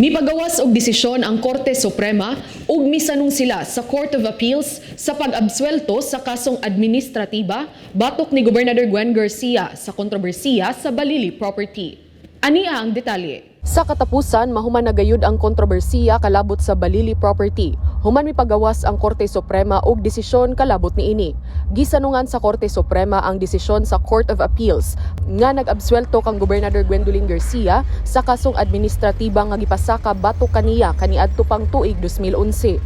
Mipagawas og desisyon ang Korte Suprema ug misanong sila sa Court of Appeals sa pag-absuelto sa kasong administratiba batok ni Gobernador Gwen Garcia sa kontrobersiya sa Balili property. Ania ang detalye. Sa katapusan, mahuman na gayud ang kontrobersiya kalabot sa Balili property. Human mipagawas ang Korte Suprema og desisyon kalabot niini. Gisanungan sa Korte Suprema ang desisyon sa Court of Appeals nga nag-absuelto kang Gobernador Gwendolyn Garcia sa kasong administratiba nga gipasaka batok kaniya kaniadto pang tuig 2011.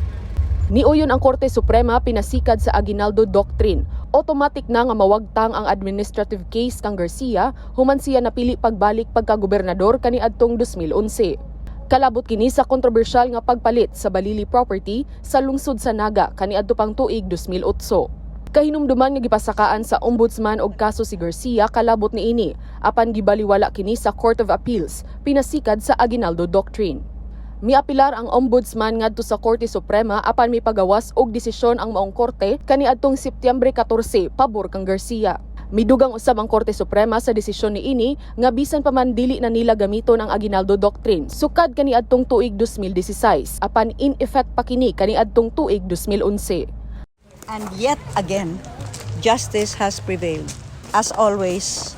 Niuyon ang Korte Suprema pinasikad sa Aguinaldo Doctrine. Automatic na nga mawagtang ang administrative case kang Garcia human siya napili pagbalik pagka-gobernador kaniadtong 2011. Kalabot kini sa kontrobersyal nga pagpalit sa Balili property sa lungsod sa Naga kaniadto pang tuig 2008. Kahinumduman nga gipasakaan sa ombudsman og kaso si Garcia kalabot niini apan gibaliwala kini sa Court of Appeals pinasikad sa Aguinaldo Doctrine. Miapilar ang ombudsman ngadto sa Korte Suprema apan mipagawas og desisyon ang maong korte kaniadtong Setyembre 14 pabor kang Garcia. Midugang usab ang Korte Suprema sa desisyon niini nga bisan pa man dili na nila gamiton ang Aguinaldo Doctrine sukad kaniadtong tuig 2016 apan in effect pa kini kaniadtong tuig 2011. And yet again, justice has prevailed. As always,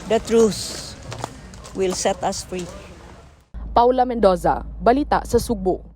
the truth will set us free. Paula Mendoza, Balita sa Sugbo.